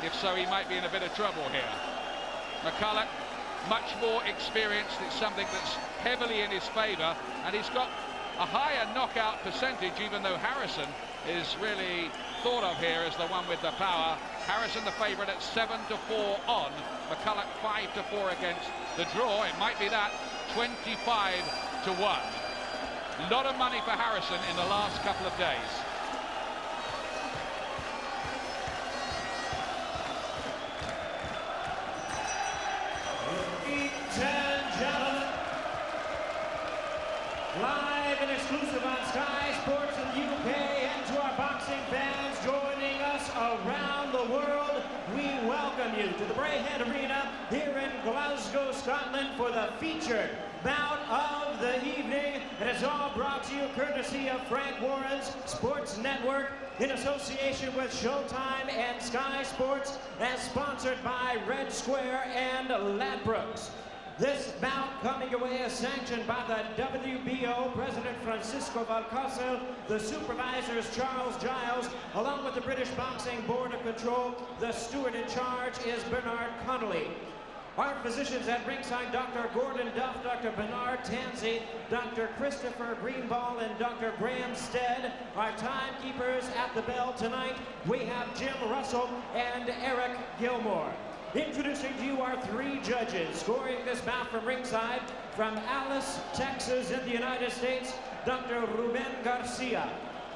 If so, he might be in a bit of trouble here. McCullough, much more experienced. It's something that's heavily in his favour, and he's got a higher knockout percentage, even though Harrison is really thought of here as the one with the power. Harrison the favourite at 7-4 on. McCullough 5-4 against the draw. It might be that 25-1. A lot of money for Harrison in the last couple of days. Live and exclusive on Sky Sports in the UK, and to our boxing fans joining us around the world, we welcome you to the Braehead Arena here in Glasgow, Scotland, for the featured bout of the evening. It is all brought to you courtesy of Frank Warren's Sports Network in association with Showtime and Sky Sports, and sponsored by Red Square and Ladbrokes. This bout coming your way is sanctioned by the WBO President Francisco Valcárcel, the supervisors Charles Giles, along with the British Boxing Board of Control. The steward in charge is Bernard Connolly. Our physicians at ringside, Dr. Gordon Duff, Dr. Bernard Tansey, Dr. Christopher Greenball, and Dr. Graham Stead. Our timekeepers at the bell tonight, we have Jim Russell and Eric Gilmore. Introducing to you our three judges, scoring this bout from ringside, from Alice, Texas in the United States, Dr. Ruben Garcia.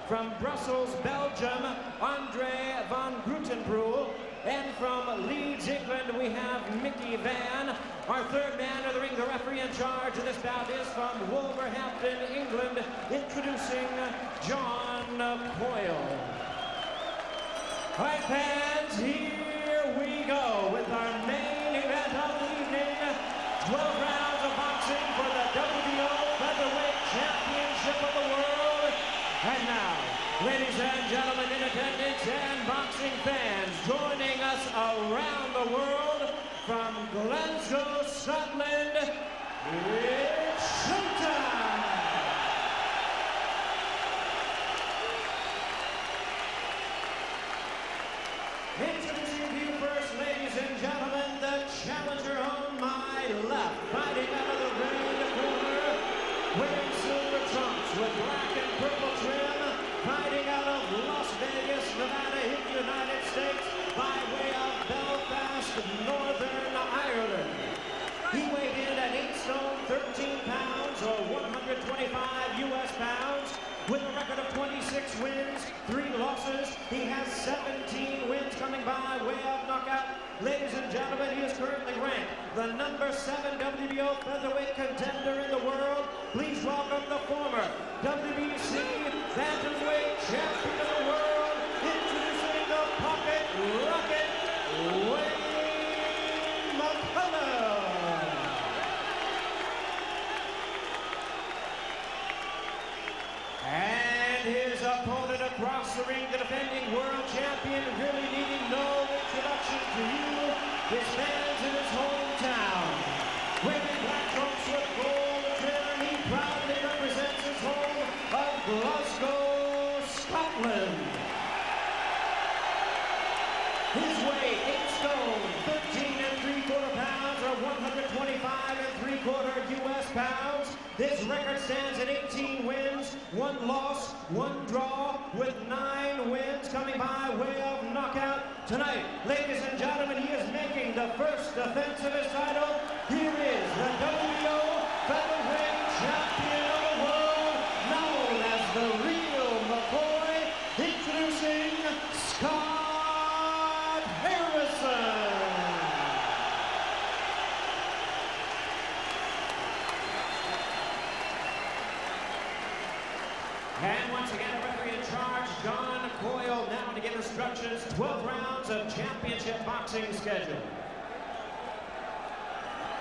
From Brussels, Belgium, Andre van Grutenbroel. And from Leeds, England, we have Mickey Van. Our third man of the ring, the referee in charge of this bout, is from Wolverhampton, England, introducing John Coyle. All right, fans, here we go with our main event of the evening. 12 rounds of boxing for the WBO Featherweight Championship of the world. And now, ladies and gentlemen in attendance and boxing fans joining us around the world from Glasgow, Scotland, it's showtime! Introducing to you first, ladies and gentlemen, the challenger on my left, fighting out of the ring corner, wearing silver trunks with black and purple trim, fighting out of Las Vegas, Nevada, in the United States, by way of Belfast, Northern Ireland. He weighed in at 8 stone, 13 pounds, or 125 US pounds, with a record of 26 wins, 3 losses. He has 17 wins coming by way of knockout. Ladies and gentlemen, he is currently ranked the #7 WBO featherweight contender in the world. Please welcome the former WBC bantamweight champion of the world, introducing the pocket rocket, Wayne McCullough. And his opponent across the ring, the defending world champion, really needing no introduction to you, his fans in his hometown. Wearing black trunks with gold trim, he proudly represents his home of Glasgow, Scotland. His weight, 8 stone, 13 3/4 pounds, or 125 3/4 US pounds. His record stands at 18 wins, 1 loss, 1 draw, with 9 wins coming by way of knockout. Tonight, ladies and gentlemen, he is making the first defense of his title. Here is the WBO Featherweight Champion of the world, known as the Real McCoy, introducing Scott Harrison. And once again, a referee in charge, John Coyle, now to give instructions. 12 rounds of championship boxing schedule.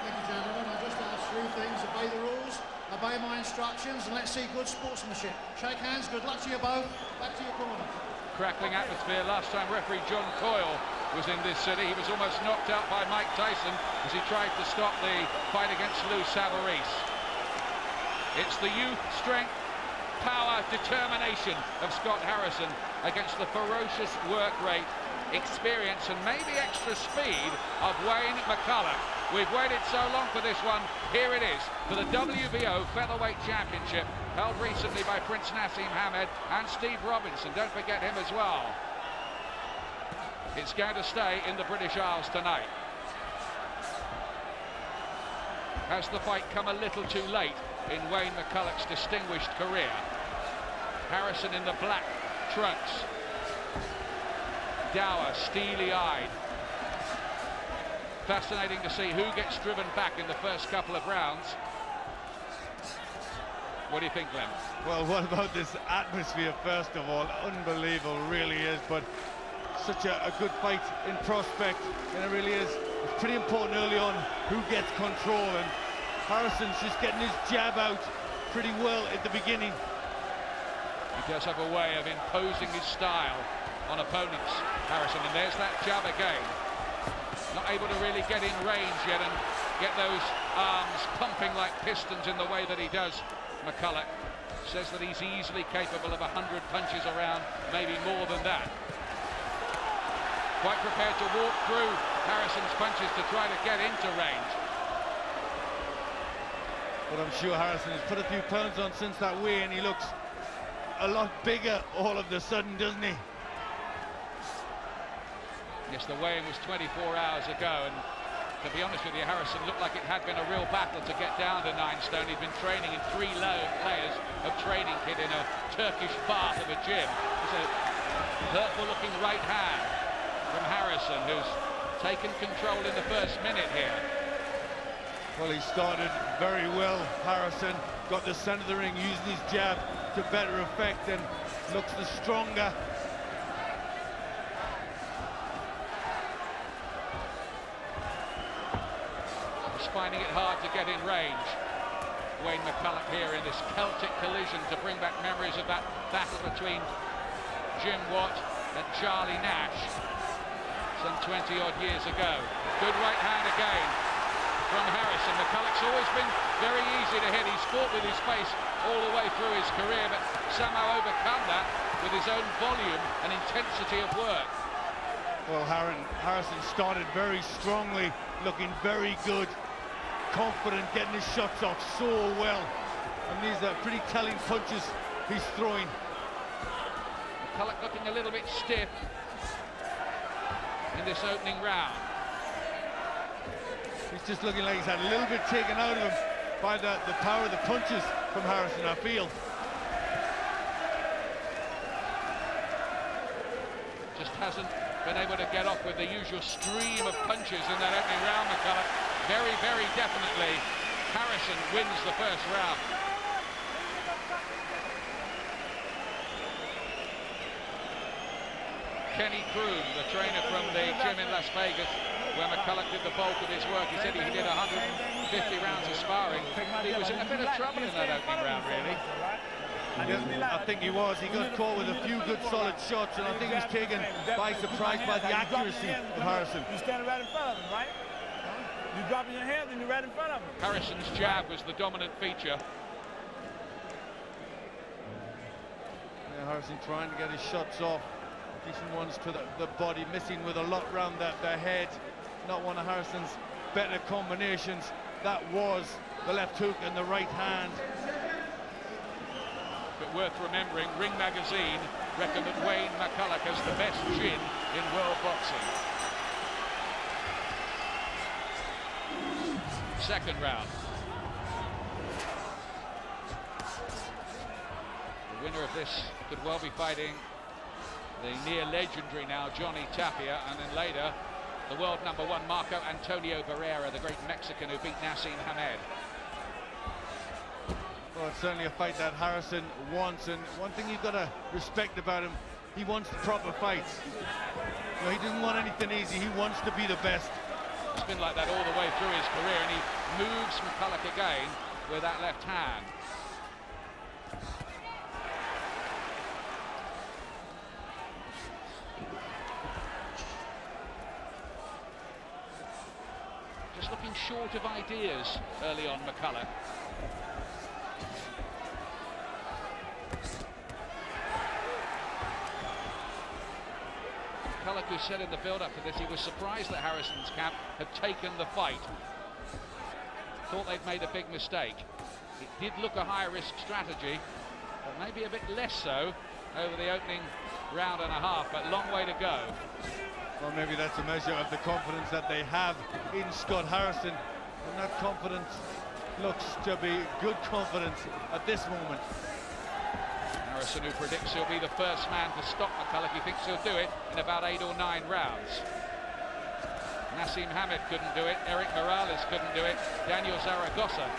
Thank you, gentlemen. I'll just ask 3 things. Obey the rules, obey my instructions, and let's see good sportsmanship. Shake hands. Good luck to you both. Back to your corner. Crackling atmosphere. Last time referee John Coyle was in this city, he was almost knocked out by Mike Tyson as he tried to stop the fight against Lou Savarese. It's the youth, strength, power, determination of Scott Harrison against the ferocious work rate, experience and maybe extra speed of Wayne McCullough. We've waited so long for this one. Here it is for the WBO Featherweight Championship, held recently by Prince Nassim Hamed and Steve Robinson. Don't forget him as well. It's going to stay in the British Isles tonight. Has the fight come a little too late in Wayne McCullough's distinguished career? Harrison in the black trunks. Dower, steely-eyed. Fascinating to see who gets driven back in the first couple of rounds. What do you think, Glenn? Well, what about this atmosphere, first of all? Unbelievable, really is, but such a good fight in prospect, and it really is. It's pretty important early on who gets control, and Harrison's just getting his jab out pretty well at the beginning. He does have a way of imposing his style on opponents, Harrison, and there's that jab again. Not able to really get in range yet and get those arms pumping like pistons in the way that he does. McCullough says that he's easily capable of 100 punches around, maybe more than that. Quite prepared to walk through Harrison's punches to try to get into range. But I'm sure Harrison has put a few pounds on since that weigh-in. He looks a lot bigger all of a sudden, doesn't he? Yes, the weigh-in was 24 hours ago, and to be honest with you, Harrison looked like it had been a real battle to get down to 9 stone. He'd been training in 3 layers of training kit in a Turkish bath of a gym. It's a hurtful-looking right hand from Harrison, who's taken control in the first minute here. Well, he started very well, Harrison. Got the centre of the ring, using his jab to better effect, and looks the stronger. He's finding it hard to get in range. Wayne McCullough here in this Celtic collision to bring back memories of that battle between Jim Watt and Charlie Nash some 20-odd years ago. Good right hand again from Harrison. McCullough's always been very easy to hit. He's fought with his face all the way through his career, but somehow overcome that with his own volume and intensity of work. Well, Harrison started very strongly, looking very good, confident, getting his shots off so well. And these are pretty telling punches he's throwing. McCullough looking a little bit stiff in this opening round. He's just looking like he's had a little bit taken out of him by the power of the punches from Harrison, I feel. Just hasn't been able to get off with the usual stream of punches in that opening round, McCullough. Very, very definitely, Harrison wins the first round. Kenny Kroon, the trainer from the gym in Las Vegas, where McCullough did the bulk of his work. He said he did 150 rounds of sparring. He was in a bit of trouble in that opening round, really. I think he was. He got caught with a few good solid shots, and I think he was taken by surprise by the accuracy of Harrison. You stand right in front of him, right? You drop in your hand, then you're right in front of him. Harrison's jab was the dominant feature. Yeah, Harrison trying to get his shots off. Decent ones to the body, missing with a lot round the head. Not one of Harrison's better combinations. That was the left hook and the right hand. But worth remembering, Ring Magazine reckon that Wayne McCullough has the best chin in world boxing. Second round. The winner of this could well be fighting the near legendary now Johnny Tapia, and then later the world #1 Marco Antonio Barrera, the great Mexican who beat Nassim Hamed. Well, it's certainly a fight that Harrison wants, and one thing you've got to respect about him, he wants the proper fights. You know, he doesn't want anything easy. He wants to be the best. It's been like that all the way through his career, and he moves McCullough again with that left hand. Just looking short of ideas early on, McCullough. McCullough, who said in the build-up to this he was surprised that Harrison's camp had taken the fight. Thought they'd made a big mistake. It did look a high-risk strategy, but maybe a bit less so over the opening round and a half, but long way to go. Well, maybe that's a measure of the confidence that they have in Scott Harrison, and that confidence looks to be good confidence at this moment. Harrison, who predicts he'll be the first man to stop McCullough, he thinks he'll do it in about 8 or 9 rounds. Nassim Hamed couldn't do it, Eric Morales couldn't do it, Daniel Zaragoza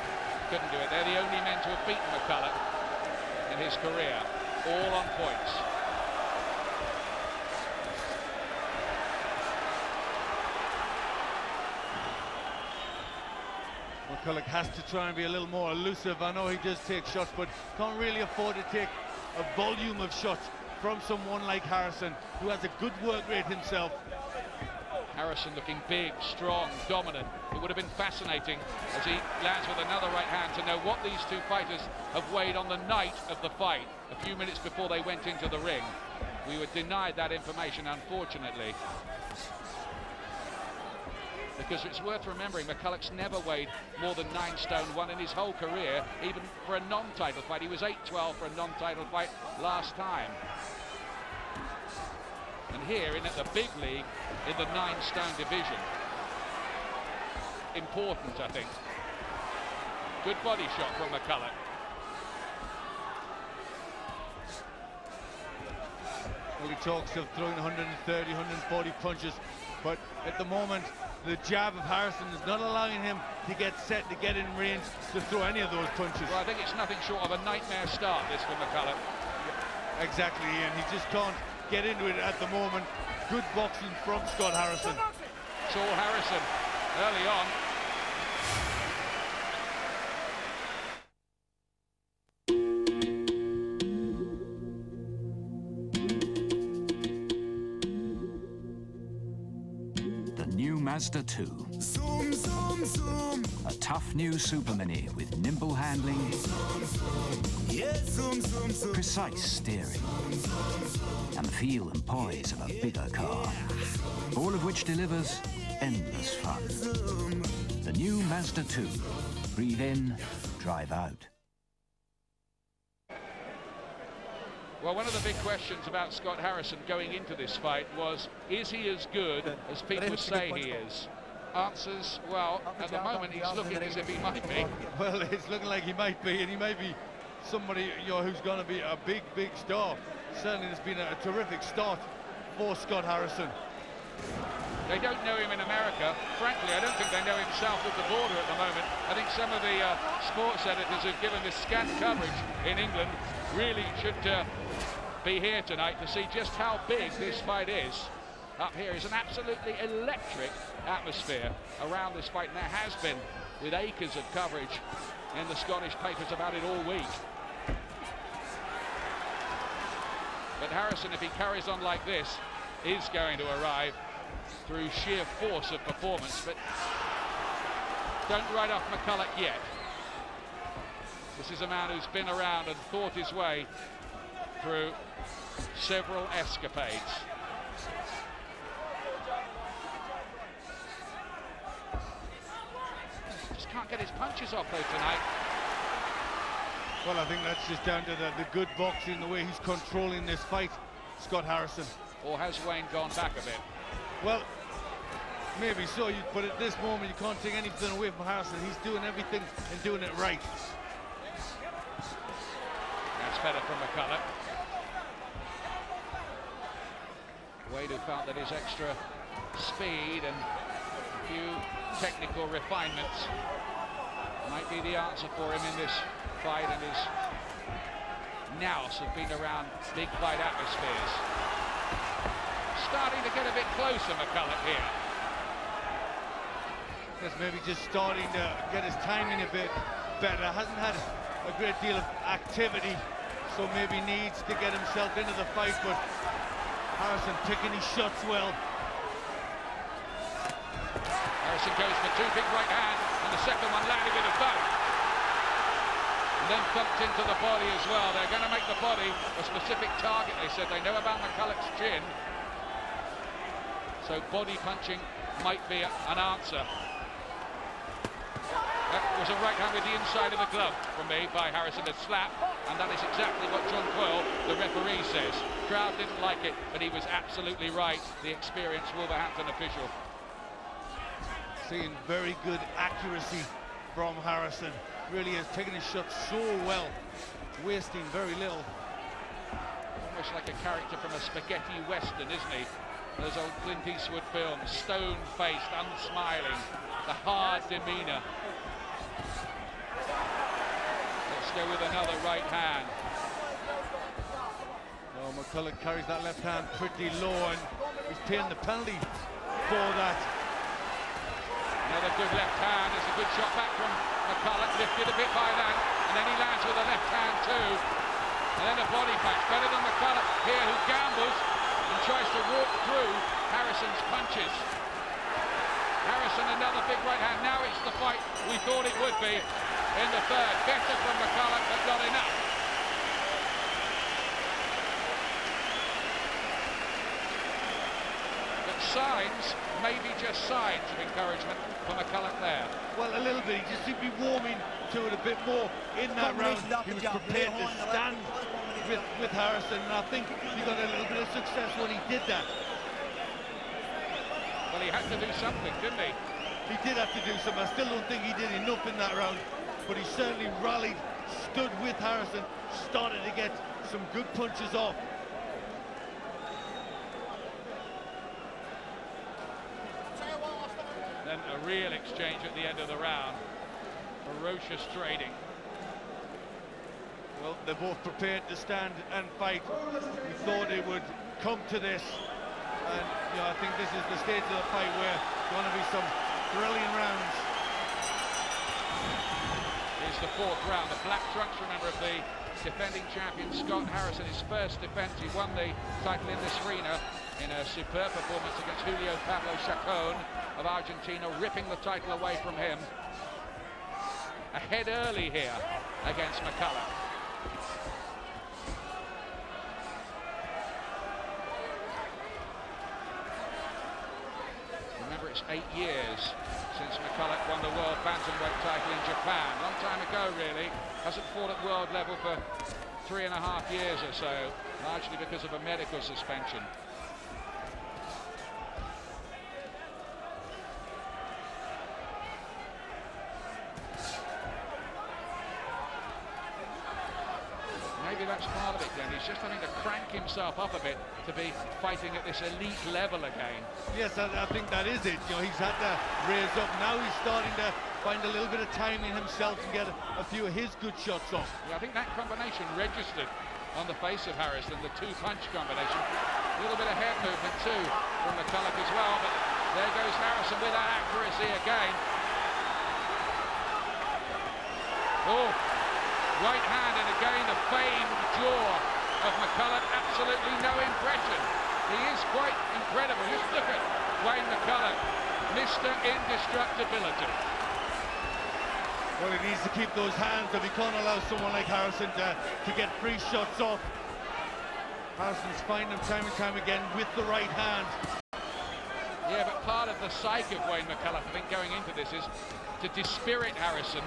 couldn't do it. They're the only men to have beaten McCullough in his career, all on points. McCullough has to try and be a little more elusive. I know he does take shots, but can't really afford to take a volume of shots from someone like Harrison, who has a good work rate himself. Harrison looking big, strong, dominant. It would have been fascinating as he lands with another right hand to know what these two fighters have weighed on the night of the fight, a few minutes before they went into the ring. We were denied that information, unfortunately. Because it's worth remembering, McCullough's never weighed more than 9 stone 1 in his whole career, even for a non-title fight. He was 8-12 for a non-title fight last time. And here, in at the big league, in the 9 stone division. Important, I think. Good body shot from McCullough. Well, he talks of throwing 130, 140 punches, but at the moment, the jab of Harrison is not allowing him to get set, to get in range, to throw any of those punches. Well, I think it's nothing short of a nightmare start, this, for McCullough. Exactly, Ian. He just can't get into it at the moment. Good boxing from Scott Harrison. It's all Harrison early on. Mazda 2. Zoom, zoom, zoom. A tough new Super Mini with nimble handling, Yeah, zoom, zoom, zoom. precise steering, and the feel and poise of a bigger car. All of which delivers endless fun. The new Mazda 2. Breathe in, drive out. Well, one of the big questions about Scott Harrison going into this fight was, is he as good as people say he is? Answers, well, at the moment he's looking as if he might be. Well, it's looking like he might be, and he may be somebody, you know, who's going to be a big, big star. Certainly it's been a terrific start for Scott Harrison. They don't know him in America. Frankly, I don't think they know him south of the border at the moment. I think some of the sports editors who've given this scant coverage in England really should be here tonight to see just how big this fight is. Up here is an absolutely electric atmosphere around this fight, and there has been, with acres of coverage in the Scottish papers about it all week. But Harrison, if he carries on like this, is going to arrive through sheer force of performance. But don't write off McCullough yet. This is a man who's been around and fought his way through several escapades. Just can't get his punches off though tonight. Well, I think that's just down to the good boxing, the way he's controlling this fight, Scott Harrison. Or has Wayne gone back a bit? Well, maybe so, but at this moment you can't take anything away from Harrison. He's doing everything and doing it right. That's better from McCullough. Wade, who felt that his extra speed and a few technical refinements might be the answer for him in this fight, and his nous have been around big fight atmospheres. Starting to get a bit closer, McCullough here. That's maybe just starting to get his timing a bit better. Hasn't had a great deal of activity, so maybe needs to get himself into the fight, but Harrison picking his shots well. Harrison goes for 2 big right hands, and the second one landed with a thud. And then thumped into the body as well. They're going to make the body a specific target, they said. They know about McCullough's chin. So body punching might be an answer. That was a right hand with the inside of the glove from me by Harrison, a slap, and that is exactly what John Coyle, the referee, says. Crowd didn't like it, but he was absolutely right, the experienced Wolverhampton official. Seeing very good accuracy from Harrison. Really has taken his shot so well, wasting very little. Almost like a character from a spaghetti western, isn't he? Those old Clint Eastwood films, stone-faced, unsmiling, the hard demeanour. Let's go with another right hand. Oh, McCullough carries that left hand pretty low, and he's paying the penalty for that. Another good left hand. It's a good shot back from McCullough, lifted a bit by that, and then he lands with a left hand too. And then a body punch, better than McCullough here, who gambles and tries to walk through Harrison's punches. Harrison, another big right hand. Now it's the fight we thought it would be in the third. Better from McCullough, but not enough. But signs, maybe just signs of encouragement for McCullough there. Well, a little bit. He just seemed to be warming to it a bit more in that round. He was prepared to stand with Harrison, and I think he got a little bit of success when he did that. Well, he had to do something, didn't he? He did have to do something. I still don't think he did enough in that round, but he certainly rallied, stood with Harrison, started to get some good punches off. Then a real exchange at the end of the round. Ferocious trading. Well, they're both prepared to stand and fight. We thought it would come to this, and you know, I think this is the stage of the fight where there's going to be some thrilling rounds. Here's the fourth round. The black trunks, remember, of the defending champion Scott Harrison. His first defence. He won the title in this arena in a superb performance against Julio Pablo Chacon of Argentina, ripping the title away from him. Ahead early here against McCullough. Remember, it's 8 years since McCullough won the world bantamweight title in Japan. Long time ago, really. Hasn't fought at world level for 3.5 years or so, largely because of a medical suspension. Maybe that's part of it, then. He's just having to crank himself up a bit to be fighting at this elite level again. Yes, I think that is it. You know, he's had to raise up. Now he's starting to find a little bit of time in himself and get a few of his good shots off. Yeah, I think that combination registered on the face of Harrison, the two-punch combination. A little bit of head movement, too, from McCullough as well, but there goes Harrison with that accuracy again. Oh! Right hand, and again the famed jaw of McCullough, absolutely no impression. He is quite incredible. Just look at Wayne McCullough, Mr. Indestructibility. Well, he needs to keep those hands up. He can't allow someone like Harrison to get free shots off. Harrison's finding them time and time again with the right hand. Yeah, but part of the psyche of Wayne McCullough, I think, going into this is to dispirit Harrison.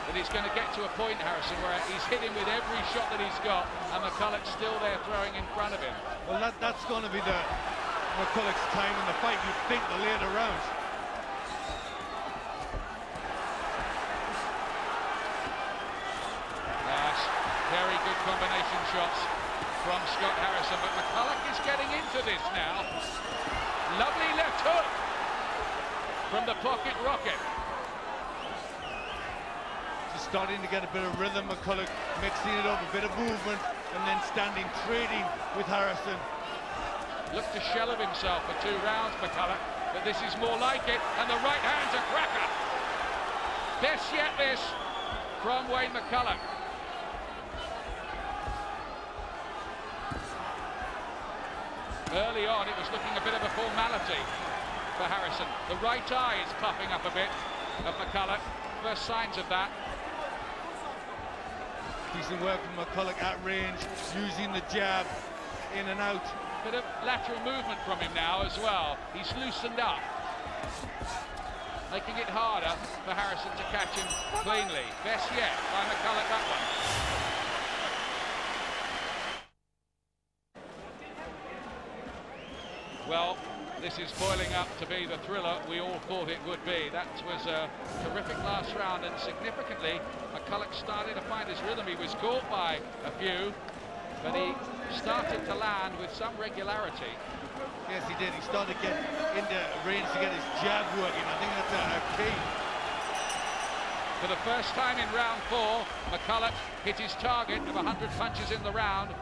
That he's going to get to a point, Harrison, where he's hitting with every shot that he's got, and McCullough's still there throwing in front of him. Well, that's going to be the McCullough's time in the fight, you'd think, the later rounds. Yes, very good combination shots from Scott Harrison, but McCullough is getting into this now. Lovely left hook from the pocket rocket. Starting to get a bit of rhythm, McCullough mixing it up, a bit of movement, and then standing, trading with Harrison. Looked to shell of himself for 2 rounds, McCullough, but this is more like it, and the right hand's a cracker. Best yet this from Wayne McCullough. Early on, it was looking a bit of a formality for Harrison. The right eye is puffing up a bit of McCullough. First signs of that. Decent work from McCullough at range, using the jab in and out Bit of lateral movement from him now as well. He's loosened up, making it harder for Harrison to catch him cleanly. Best yet by McCullough, that one. Well, this is boiling up to be the thriller we all thought it would be. That was a terrific last round, and significantly, McCullough started to find his rhythm. He was caught by a few, but he started to land with some regularity. Yes, he did. He started to get into range to get his jab working. I think that's a key. For the first time in round 4, McCullough hit his target of 100 punches in the round.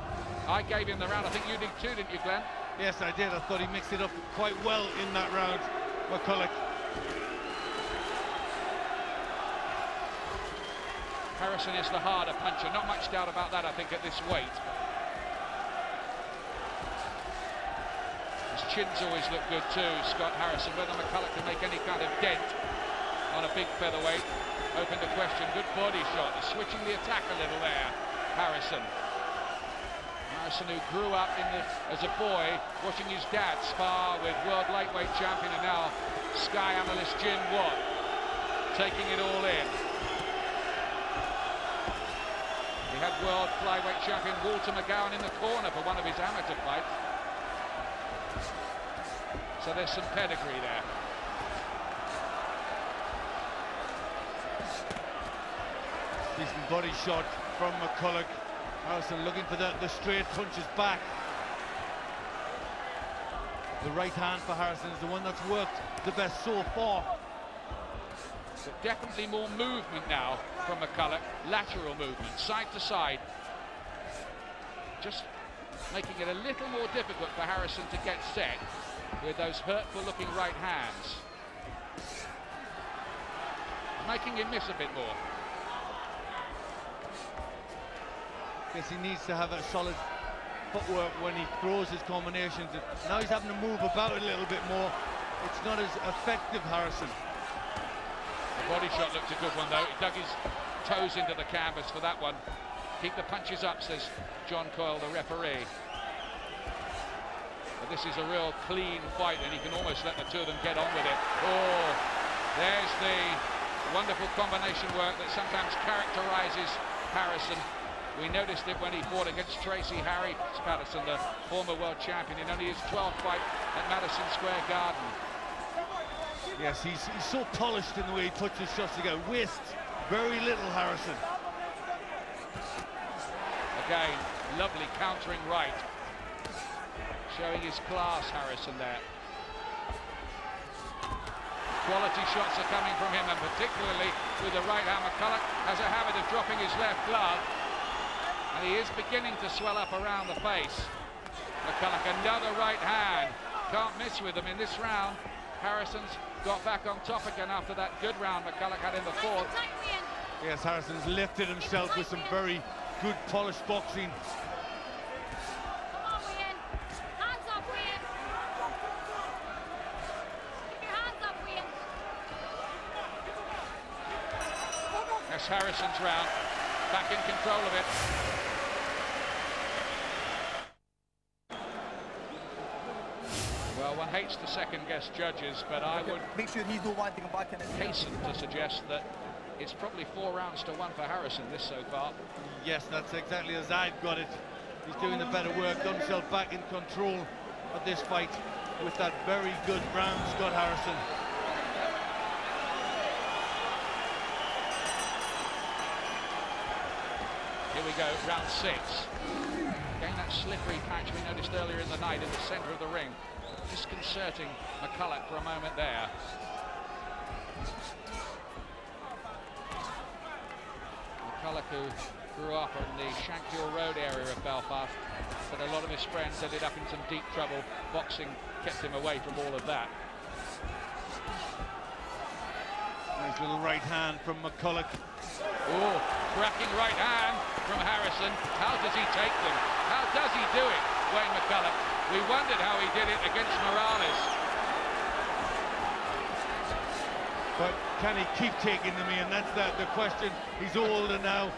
I gave him the round. I think you did too, didn't you, Glenn? Yes, I did. I thought he mixed it up quite well in that round, McCullough. Harrison is the harder puncher. Not much doubt about that, I think, at this weight. His chin's always looked good too, Scott Harrison. Whether McCullough can make any kind of dent on a big featherweight, open to question. Good body shot. He's switching the attack a little there, Harrison. Harrison, who grew up as a boy watching his dad spar with world lightweight champion and now Sky analyst Jim Watt, taking it all in. He had world flyweight champion Walter McGowan in the corner for one of his amateur fights. So there's some pedigree there. Decent body shot from McCullough. Harrison looking for the straight punches back. The right hand for Harrison is the one that's worked the best so far. But definitely more movement now from McCullough. Lateral movement, side to side. Just making it a little more difficult for Harrison to get set with those hurtful-looking right hands. Making him miss a bit more. Guess he needs to have a solid footwork when he throws his combinations. Now he's having to move about a little bit more. It's not as effective, Harrison. The body shot looked a good one, though. He dug his toes into the canvas for that one. Keep the punches up, says John Coyle, the referee. But this is a real clean fight, and he can almost let the two of them get on with it. Oh, there's the wonderful combination work that sometimes characterizes Harrison. We noticed it when he fought against Tracy Harry Patterson, the former world champion, in only his 12th fight at Madison Square Garden. Yes, he's so polished in the way he puts his shots together. Wastes very little, Harrison. Again, lovely countering right. Showing his class, Harrison, there. Quality shots are coming from him, and particularly with the right hand. McCullough has a habit of dropping his left glove, and he is beginning to swell up around the face. McCullough, another right hand. Can't miss with him in this round. Harrison's got back on top again after that good round McCullough had in the 4th. Yes, Harrison's lifted himself with some very good polished boxing. That's Harrison's round. Back in control of it. Well, one hates to second-guess judges, but I would make sure he's not wanting back in hasten to suggest that it's probably 4 rounds to 1 for Harrison this so far. Yes, that's exactly as I've got it. He's doing the better work, got himself back in control of this fight with that very good round, Scott Harrison. Here we go, round 6. Again, that slippery patch we noticed earlier in the night in the centre of the ring. Disconcerting McCullough for a moment there. McCullough, who grew up on the Shankill Road area of Belfast, but a lot of his friends ended up in some deep trouble. Boxing kept him away from all of that. Nice little right hand from McCullough. Oh, cracking right hand from Harrison. How does he take them? How does he do it, Wayne McCullough? We wondered how he did it against Morales. But can he keep taking them in? That's the question. He's older now.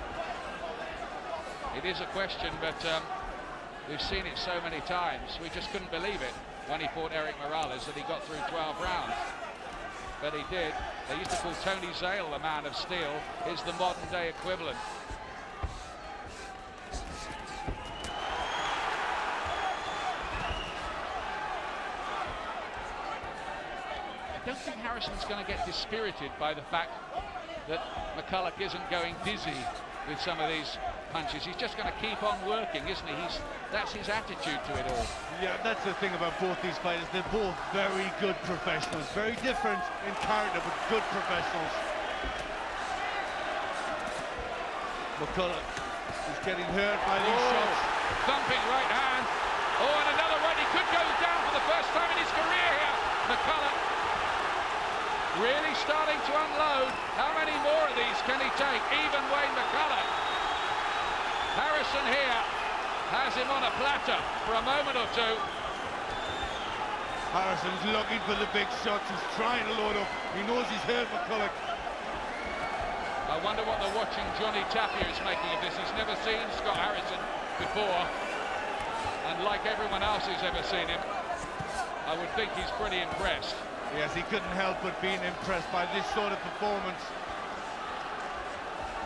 It is a question, but We've seen it so many times. We just couldn't believe it when he fought Eric Morales that he got through 12 rounds. But he did. They used to call Tony Zale the man of steel. Is the modern day equivalent. I don't think Harrison's going to get dispirited by the fact that McCullough isn't going dizzy with some of these punches. He's just going to keep on working, isn't he? That's his attitude to it all. Yeah, that's the thing about both these fighters. They're both very good professionals. Very different in character, but good professionals. McCullough is getting hurt by these shots. Thumping right hand. Oh, and another right. He could go down for the first time in his career here. McCullough really starting to unload. How many more of these can he take? Even Wayne McCullough. Harrison here has him on a platter for a moment or two. Harrison's looking for the big shots. He's trying to load up. He knows he's hurt McCullough. I wonder what the watching Johnny Tapia is making of this. He's never seen Scott Harrison before. And like everyone else who's ever seen him, I would think he's pretty impressed. Yes, he couldn't help but being impressed by this sort of performance.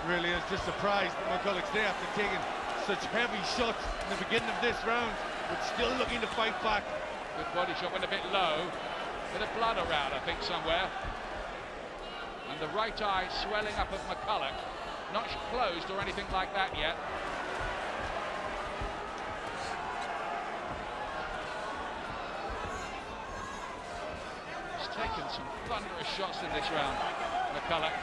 Really is just surprised that McCullough's there after taking such heavy shots in the beginning of this round, but still looking to fight back. Good body shot, went a bit low. Bit of blood around, I think, somewhere. And the right eye swelling up of McCullough. Not closed or anything like that yet. Taken some thunderous shots in this round, McCullough.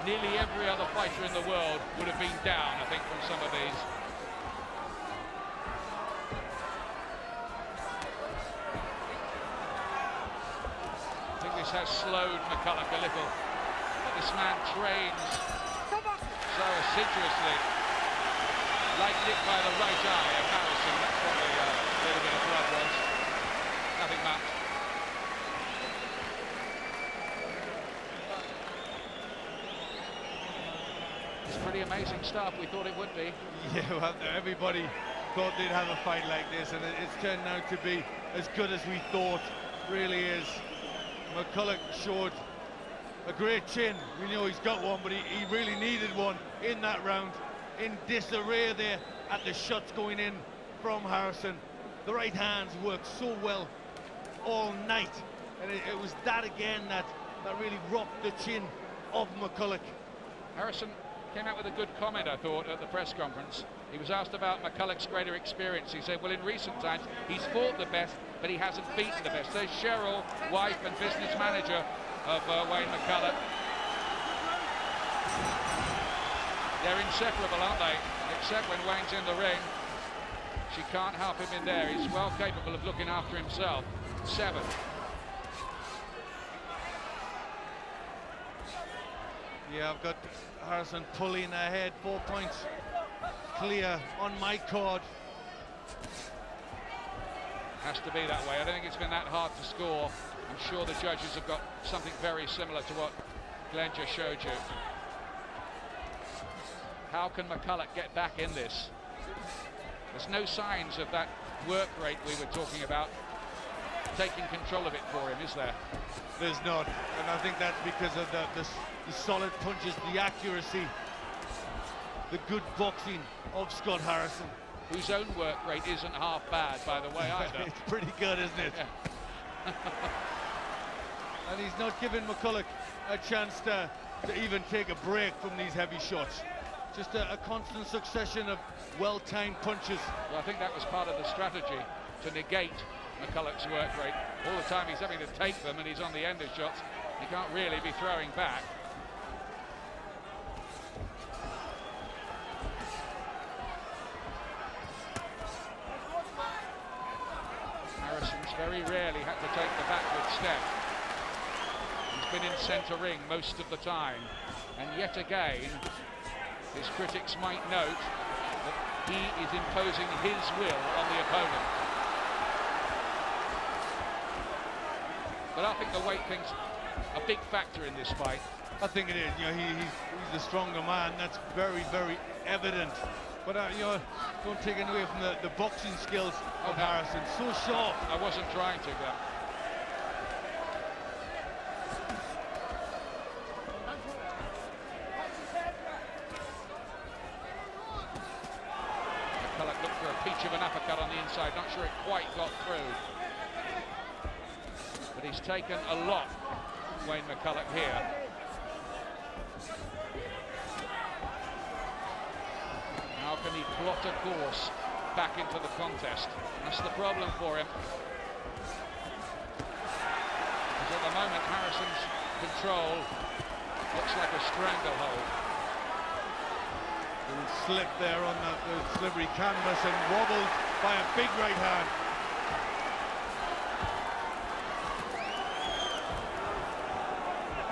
Nearly every other fighter in the world would have been down, I think, from some of these. I think this has slowed McCullough a little, but this man trains so assiduously. Like nicked by the right eye of Harrison. That's what the little bit of blood was. Nothing much. Pretty amazing stuff. We thought it would be. Yeah, well, everybody thought they'd have a fight like this, and it's turned out to be as good as we thought. Really is. McCullough showed a great chin. We know he's got one, but he really needed one in that round. In disarray there at the shots going in from Harrison. The right hands worked so well all night, and it was that again that really rocked the chin of McCullough. Harrison came out with a good comment, I thought, at the press conference. He was asked about McCullough's greater experience. He said, well, in recent times, he's fought the best, but he hasn't beaten the best. There's Cheryl, wife and business manager of Wayne McCullough. They're inseparable, aren't they? Except when Wayne's in the ring. She can't help him in there. He's well capable of looking after himself. 7. Yeah, I've got Harrison pulling ahead, 4 points clear on my card. Has to be that way. I don't think it's been that hard to score. I'm sure the judges have got something very similar to what Glenn just showed you. How can McCullough get back in this? There's no signs of that work rate we were talking about taking control of it for him, is there? There's not, and I think that's because of the solid punches, the accuracy, the good boxing of Scott Harrison. Whose own work rate isn't half bad, by the way, either. It's pretty good, isn't it? Yeah. And he's not giving McCullough a chance to even take a break from these heavy shots. Just a constant succession of well-timed punches. Well, I think that was part of the strategy, to negate McCullough's work rate. All the time he's having to take them and he's on the end of shots. He can't really be throwing back. Harrison's very rarely had to take the backward step. He's been in centre ring most of the time. And yet again, his critics might note that he is imposing his will on the opponent. But I think the weight thing's a big factor in this fight. I think it is. You know, he's the stronger man. That's very, very evident But you know, don't take it away from the boxing skills of Harrison. So sharp. I wasn't trying to, Glenn. McCullough looked for a peach of an uppercut on the inside. Not sure it quite got through. But he's taken a lot, Wayne McCullough here. How can he plot a course back into the contest? That's the problem for him. Because at the moment, Harrison's control looks like a stranglehold. He slipped there on the slippery canvas and wobbled by a big right hand.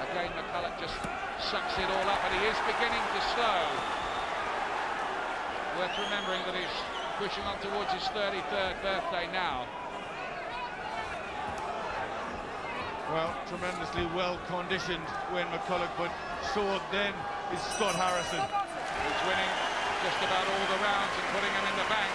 Again, McCullough just sucks it all up, and he is beginning to slow. Worth remembering that he's pushing on towards his 33rd birthday now. Well, tremendously well-conditioned Wayne McCullough, but so then is Scott Harrison. He's winning just about all the rounds and putting them in the bank.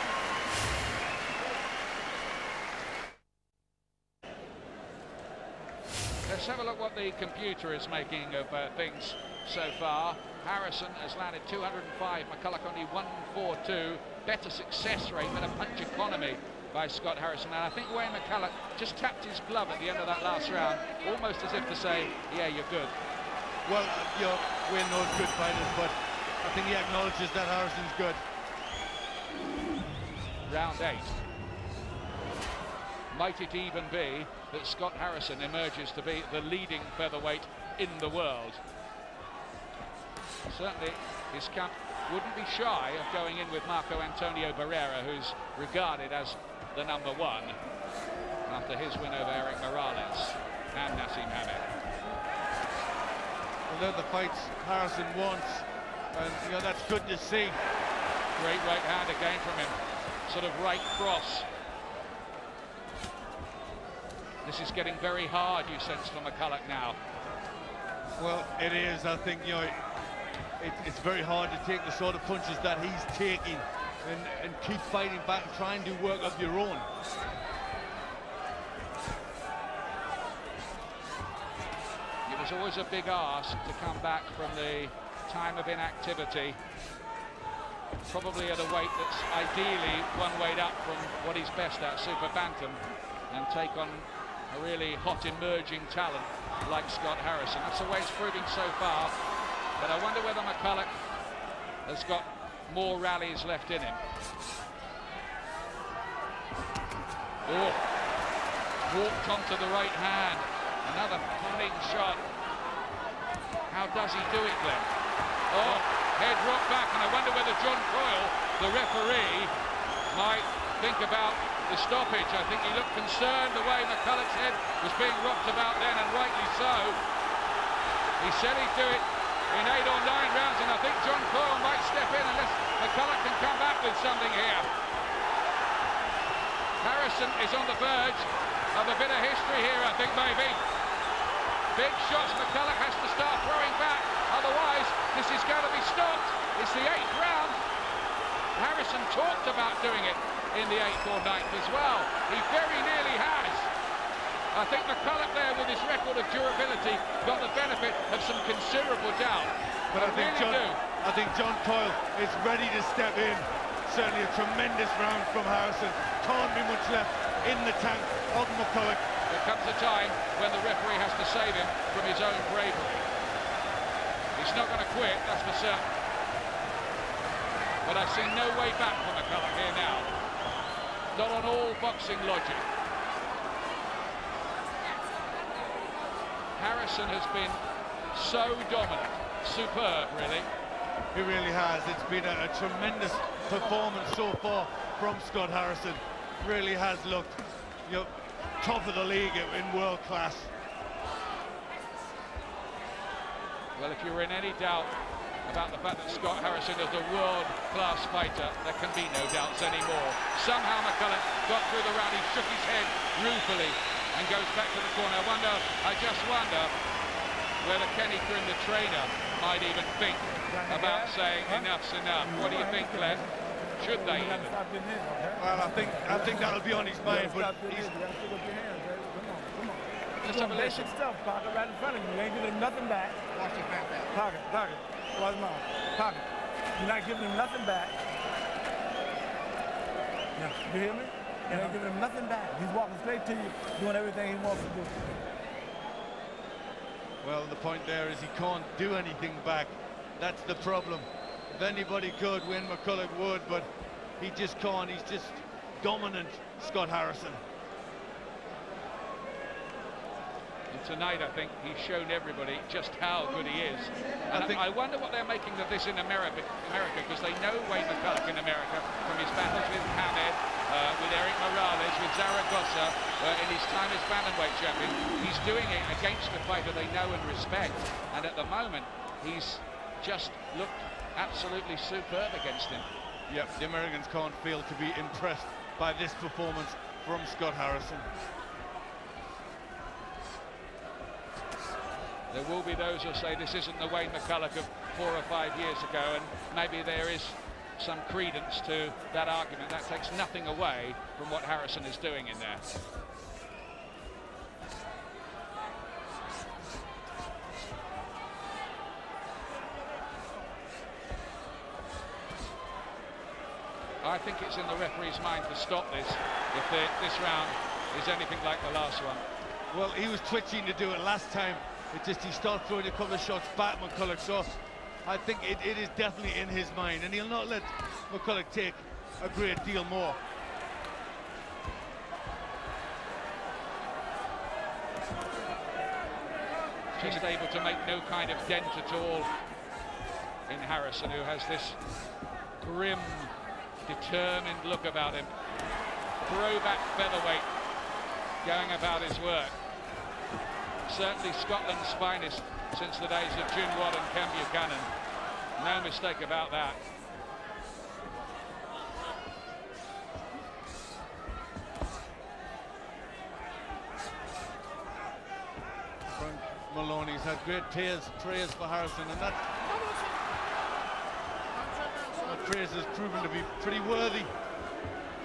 Let's have a look what the computer is making of things so far. Harrison has landed 205, McCullough only 142. Better success rate, better punch economy by Scott Harrison. And I think Wayne McCullough just tapped his glove at the end of that last round, almost as if to say, yeah, you're good. Well, you know, Wayne knows good fighters, but I think he acknowledges that Harrison's good. Round 8. Might it even be that Scott Harrison emerges to be the leading featherweight in the world? Certainly his camp wouldn't be shy of going in with Marco Antonio Barrera, who's regarded as the #1 after his win over Eric Morales and Nassim Hamed. Well, they're the fights Harrison wants, and you know, that's good to see. Great right hand again from him, sort of right cross. This is getting very hard, you sense, for McCullough now. Well, it is. I think, you know, it's very hard to take the sort of punches that he's taking and keep fighting back and try and do work of your own. It was always a big ask to come back from the time of inactivity, probably at a weight that's ideally one weight up from what he's best at, super bantam, and take on a really hot emerging talent like Scott Harrison. That's the way it's proving so far, but I wonder whether McCullough has got more rallies left in him. Oh, walked onto the right hand, another punning shot. How does he do it then? Oh, head rocked back, and I wonder whether John Coyle, the referee, might think about the stoppage. I think he looked concerned the way McCullough's head was being rocked about then, and rightly so. He said he'd do it in 8 or 9 rounds, and I think John Coyle might step in unless McCullough can come back with something here. Harrison is on the verge of a bit of history here, I think, maybe. Big shots, McCullough has to start throwing back, otherwise this is going to be stopped. It's the 8th round. Harrison talked about doing it in the 8th or 9th as well. He very nearly has. I think McCullough there, with his record of durability, got the benefit of some considerable doubt. But I think John Coyle is ready to step in. Certainly a tremendous round from Harrison. Can't be much left in the tank of McCullough. There comes a time when the referee has to save him from his own bravery. He's not going to quit, that's for certain. But I see no way back for McCullough here now. Not on all boxing logic. Harrison has been so dominant, superb, really. He really has. It's been a tremendous performance so far from Scott Harrison. Really has looked, you know, top of the league in world class. Well, if you were in any doubt about the fact that Scott Harrison is a world-class fighter, there can be no doubts anymore. Somehow McCullough got through the round. He shook his head ruefully and goes back to the corner. I just wonder whether Kenny Krim, the trainer, might even think about saying enough's enough. What do you think, Glenn? Should they? You gotta stop getting in, okay? Well, I think that'll be on his mind, but Stop getting in. You gotta pick up your hands, right? Come on, come on. Let's have a listen. Basic stuff, Pocket, right in front of you. You ain't giving him nothing back. Watch your back there. Pocket, Pocket. Watch his mouth. Pocket. You're not giving him nothing back. Yeah, you hear me? You're not giving him nothing back. He's walking straight to you, doing everything he wants to do. well, the point there is he can't do anything back. That's the problem. If anybody could win, McCullough would, but he just can't. He's just dominant, Scott Harrison. And tonight, I think he's shown everybody just how good he is. And I wonder what they're making of this in America, because they know Wayne McCullough in America from his battles with Hamed, with Eric Morales, with Zaragoza, in his time as bantamweight champion. He's doing it against a fighter they know and respect. And at the moment, he's just looked absolutely superb against him. Yep, the Americans can't fail to be impressed by this performance from Scott Harrison. There will be those who say this isn't the Wayne McCullough of 4 or 5 years ago, and maybe there is some credence to that argument. That takes nothing away from what Harrison is doing in there. I think it's in the referee's mind to stop this if this round is anything like the last one. Well, he was twitching to do it last time. It just, he started throwing a couple of shots back, McCullough, so I think it is definitely in his mind, and he'll not let McCullough take a great deal more. Just able to make no kind of dent at all in Harrison, who has this grim, determined look about him. Throwback featherweight going about his work. Certainly Scotland's finest since the days of June Watt and Cam Buchanan. No mistake about that. Frank Maloney's had great praise for Harrison, and that praise has proven to be pretty worthy.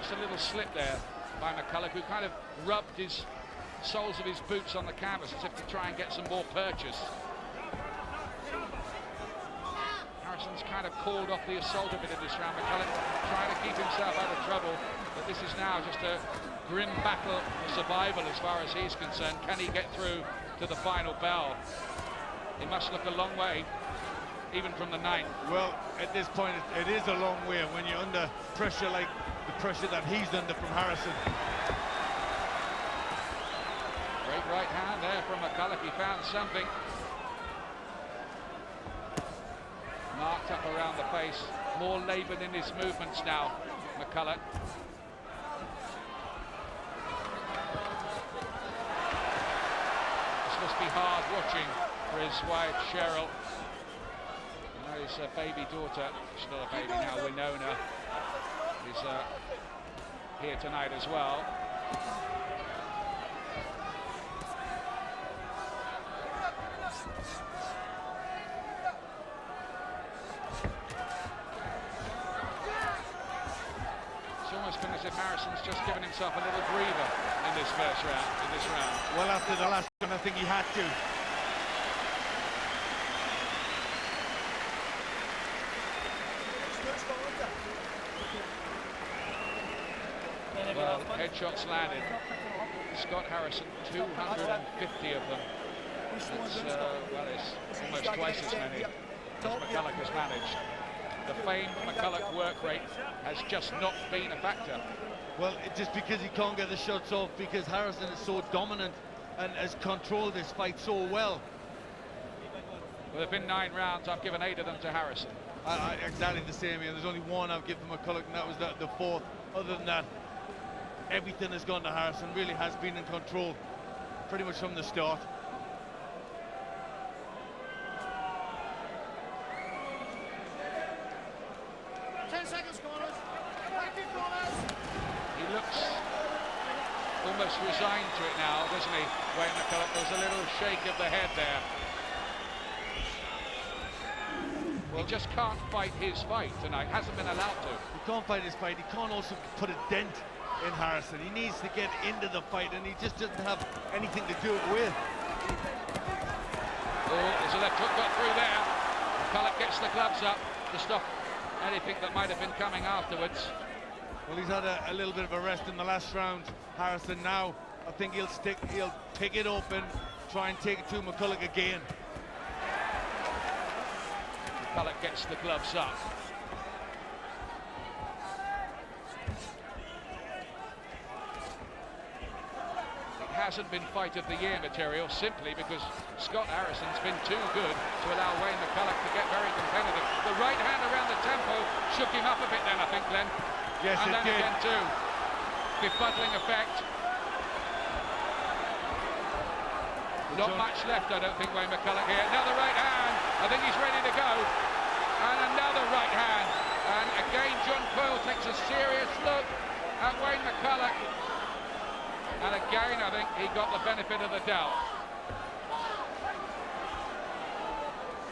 Just a little slip there by McCullough, who kind of rubbed his soles of his boots on the canvas as if to try and get some more purchase. Harrison's kind of called off the assault a bit in this round. McCullough trying to keep himself out of trouble, but this is now just a grim battle for survival as far as he's concerned. Can he get through to the final bell? He must look a long way, even from the ninth. Well, at this point, it is a long way when you're under pressure like the pressure that he's under from Harrison. Great right hand there from McCullough. He found something. Marked up around the face. More laboured in his movements now, McCullough. This must be hard watching for his wife, Cheryl. You know, his baby daughter, she's not a baby now, Winona, is here tonight as well. It's almost been as if Harrison's just given himself a little breather in this first round, Well, after the last one, I think he had to. Well, headshots landed. Scott Harrison, 250 of them. It's, well, it's almost twice as many as McCullough has managed. The famed McCullough work rate has just not been a factor. Well, just because he can't get the shots off, because Harrison is so dominant and has controlled this fight so well. Well, there have been 9 rounds. I've given 8 of them to Harrison. Exactly the same here. There's only one I've given McCullough, and that was the 4th. Other than that, everything has gone to Harrison. Really has been in control pretty much from the start. He looks almost resigned to it now, doesn't he, Wayne McCullough? There's a little shake of the head there. He just can't fight his fight tonight, hasn't been allowed to. He can't fight his fight. He can't also put a dent in Harrison. He needs to get into the fight, and he just doesn't have anything to do it with. Oh, there's a left hook got through there. McCullough gets the gloves up to stop anything that might have been coming afterwards. Well, he's had a little bit of a rest in the last round. Harrison now, I think he'll pick it open, try and take it to McCullough again. McCullough gets the gloves up. It hasn't been fight of the year material simply because Scott Harrison's been too good to allow Wayne McCullough to get very competitive. The right hand around the tempo shook him up a bit then, I think, Glenn. Yes, and it then did. again too. Befuddling effect. Not much left, I don't think, Wayne McCullough here. Another right hand. I think he's ready to go. And another right hand. And again, John Coyle takes a serious look at Wayne McCullough. And again, I think he got the benefit of the doubt.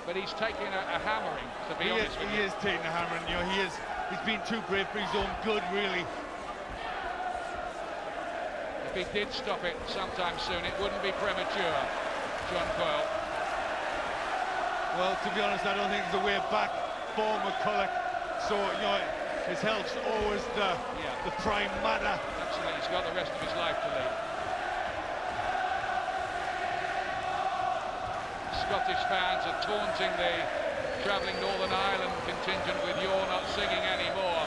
But he's taking a hammering, to be honest with you. He is taking a hammering. You know, he's been too brave for his own good, really. If he did stop it sometime soon, it wouldn't be premature, John Coyle. Well, to be honest, I don't think there's a way back for McCullough. So, you know, his health's always the prime matter. Absolutely, he's got the rest of his life to lead. Scottish fans are taunting the travelling Northern Ireland contingent with "You're not singing anymore."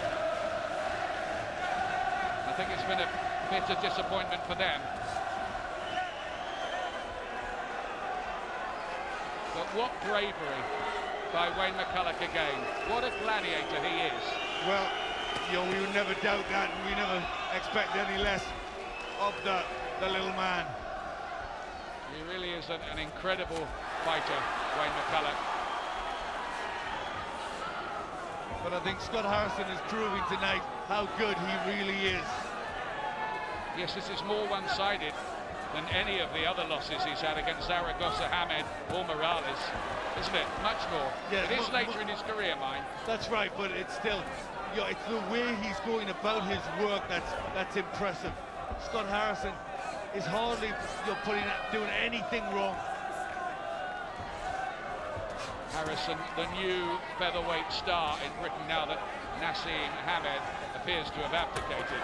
I think it's been a bitter disappointment for them. But what bravery by Wayne McCullough again. What a gladiator he is. Well, you know, we would never doubt that, and we never expect any less of the little man. He really is an incredible fighter, Wayne McCullough. But I think Scott Harrison is proving tonight how good he really is. Yes, this is more one-sided than any of the other losses he's had against Zaragoza, Hamed or Morales, isn't it? Much more. Yeah, it is later in his career, mind. That's right, but it's still, you know, it's the way he's going about his work that's impressive. Scott Harrison is hardly, you know, doing anything wrong. Harrison, the new featherweight star in Britain now that Nassim Hamed appears to have abdicated.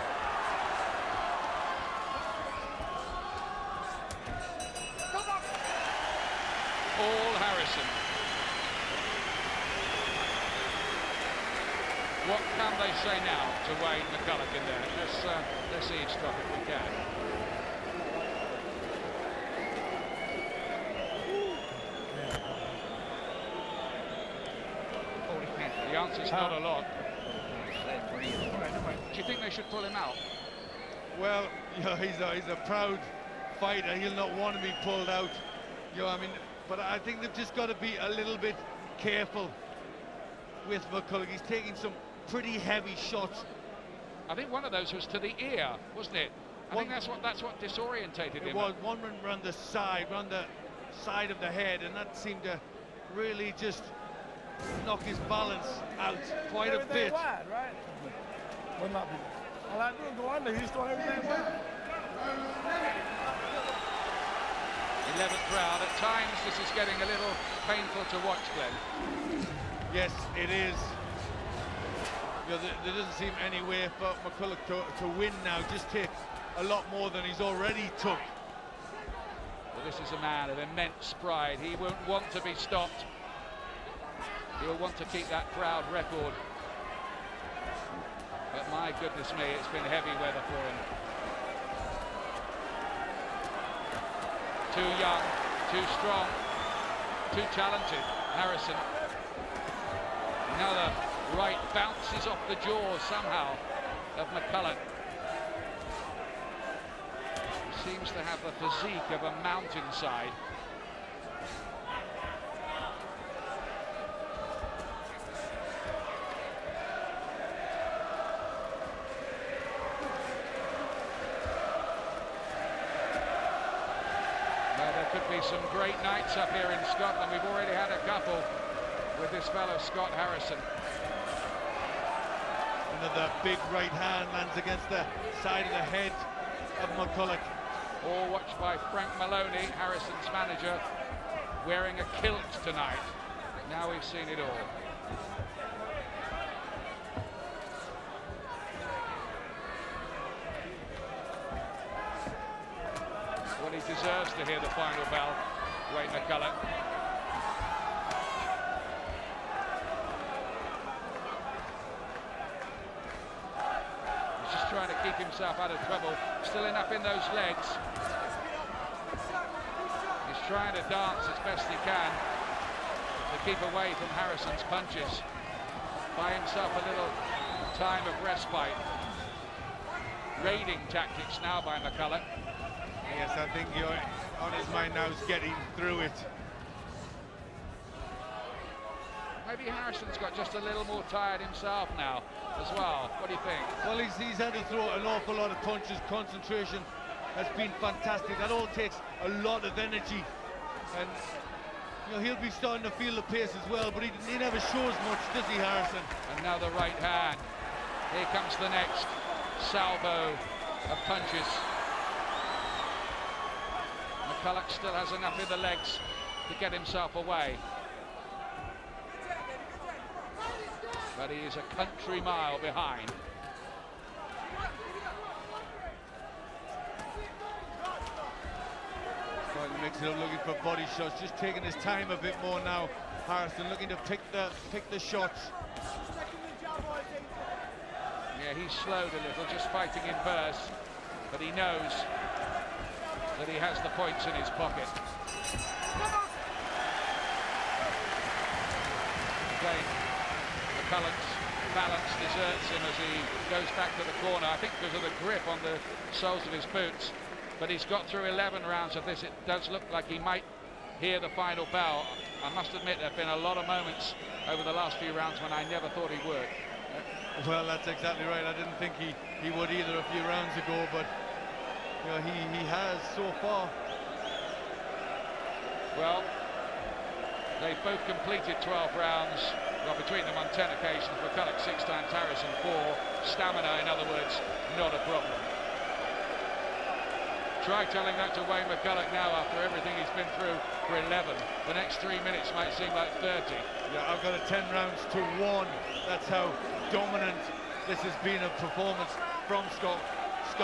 All Harrison. What can they say now to Wayne McCullough in there? Let's see him stop if we can. The answer's not a lot. Do you think they should pull him out? Well, you know, he's a proud fighter. He'll not want to be pulled out. You know, I mean, but I think they've just got to be a little bit careful with McCullough. He's taking some pretty heavy shots. I think one of those was to the ear, wasn't it? I think that's what disorientated him. It was one around the side of the head, and that seemed to really just knock his balance out quite a bit. Wide, right? Well, not be. All I do is go under. He's throwing everything wide. 11th round. At times, this is getting a little painful to watch, Glenn. Yes, it is. You know, there doesn't seem any way for McCullough to win now. Just take a lot more than he's already took. Well, this is a man of immense pride. He won't want to be stopped. He'll want to keep that proud record. But my goodness me, it's been heavy weather for him. Too young, too strong, too talented, Harrison. Another right bounces off the jaws somehow of McCullough. He seems to have the physique of a mountainside. There could be some great nights up here in Scotland. We've already had a couple. with this fellow Scott Harrison. Another big right hand lands against the side of the head of McCullough. All watched by Frank Maloney, Harrison's manager, wearing a kilt tonight. Now we've seen it all. Well, he deserves to hear the final bell, Wayne McCullough. He's just trying to keep himself out of trouble. Still enough in those legs. He's trying to dance as best he can to keep away from Harrison's punches. Buy himself a little time of respite. Raiding tactics now by McCullough. Yes, I think you're on his mind now is getting through it. Maybe Harrison's got just a little more tired himself now as well. What do you think? Well, he's had to throw an awful lot of punches. Concentration has been fantastic. That all takes a lot of energy. And you know, he'll be starting to feel the pace as well, but he never shows much, does he, Harrison? And now the right hand. Here comes the next salvo of punches. McCullough still has enough in the legs to get himself away. But he is a country mile behind. Trying to mix it up, looking for body shots, just taking his time a bit more now. Harrison looking to pick the shots. Yeah, he's slowed a little, just fighting in bursts, but he knows that he has the points in his pocket. Again, McCullough's balance deserts him as he goes back to the corner, I think because of the grip on the soles of his boots. But he's got through 11 rounds of this. It does look like he might hear the final bell. I must admit there have been a lot of moments over the last few rounds when I never thought he would. Well, that's exactly right. I didn't think he would either a few rounds ago, but you know, he has so far. Well, they've both completed 12 rounds, well, between them on 10 occasions. McCullough 6 times, Harrison 4. Stamina, in other words, not a problem. Try telling that to Wayne McCullough now after everything he's been through for 11. The next 3 minutes might seem like 30. Yeah, I've got a 10 rounds to 1. That's how dominant this has been a performance from Scott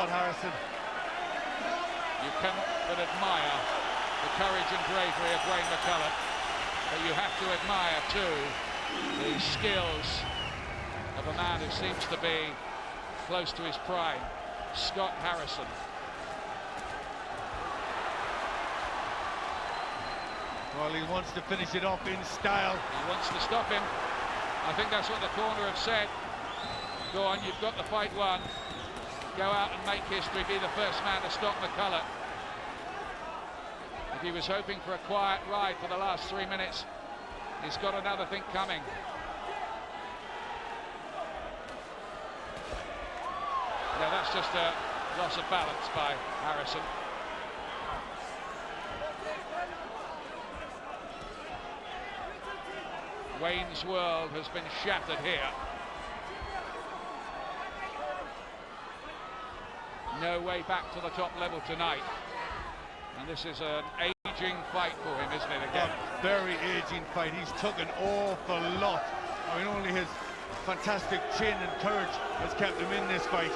Harrison. You cannot but admire the courage and bravery of Wayne McCullough, but you have to admire too the skills of a man who seems to be close to his prime, Scott Harrison. Well, he wants to finish it off in style. He wants to stop him. I think that's what the corner have said. Go on, you've got the fight won. Go out and make history, be the first man to stop McCullough. If he was hoping for a quiet ride for the last 3 minutes, he's got another thing coming. No, that's just a loss of balance by Harrison. Wayne's world has been shattered here. No way back to the top level tonight. And this is an aging fight for him, isn't it, again? A very aging fight. He's took an awful lot. I mean, only his fantastic chin and courage has kept him in this fight.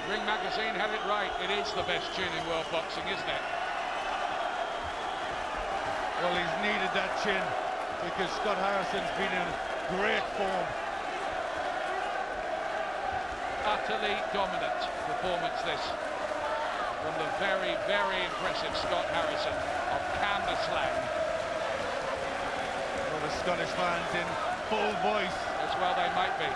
Ring Magazine had it right. It is the best chin in world boxing, isn't it? Well, he's needed that chin because Scott Harrison's been in great form. Utterly dominant performance this from the very, very impressive Scott Harrison of Cambuslang. Well, the Scottish fans in full voice. As well they might be.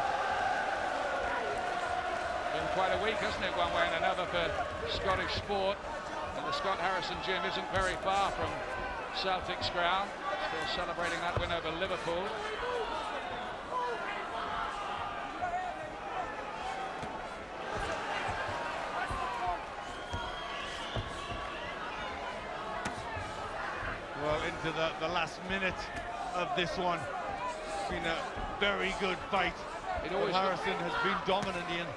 Been quite a week, hasn't it, one way and another for Scottish sport. And the Scott Harrison gym isn't very far from Celtic's ground. Still celebrating that win over Liverpool. Well, in into the last minute of this one. It's been a very good fight. Harrison has been dominant, Ian.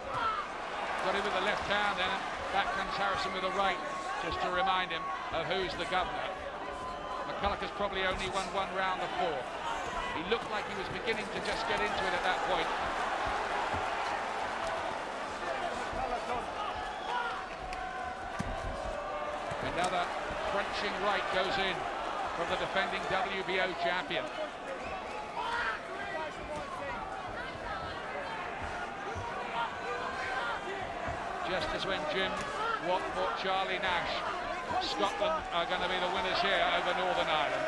Got him with the left hand, then back comes Harrison with the right, just to remind him of who's the governor. McCullough has probably only won one round of 4. He looked like he was beginning to just get into it at that point. Another crunching right goes in from the defending WBO champion. Just as when Jim Watt fought Charlie Nash, Scotland are going to be the winners here over Northern Ireland.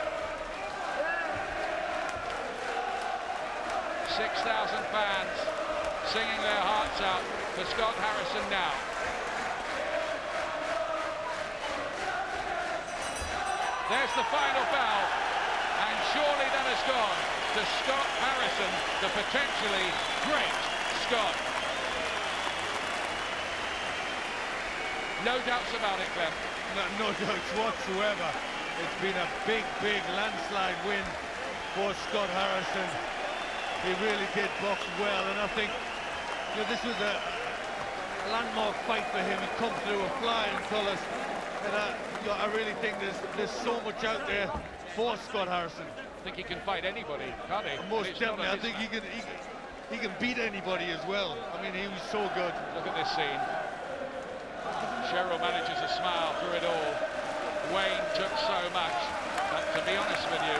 6,000 fans singing their hearts out for Scott Harrison now. There's the final bell, and surely that has gone to Scott Harrison, the potentially great Scot. No doubts about it, Clem. No doubts whatsoever. It's been a big landslide win for Scott Harrison. He really did box well, and I think this was a landmark fight for him. He come through with flying colours, and I really think there's so much out there for Scott Harrison. I think he can fight anybody, can't he? Most definitely. I think he can beat anybody as well. I mean, he was so good. Look at this scene. Cheryl manages a smile through it all. Wayne took so much, but to be honest with you,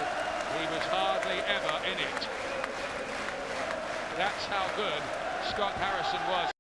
he was hardly ever in it. That's how good Scott Harrison was.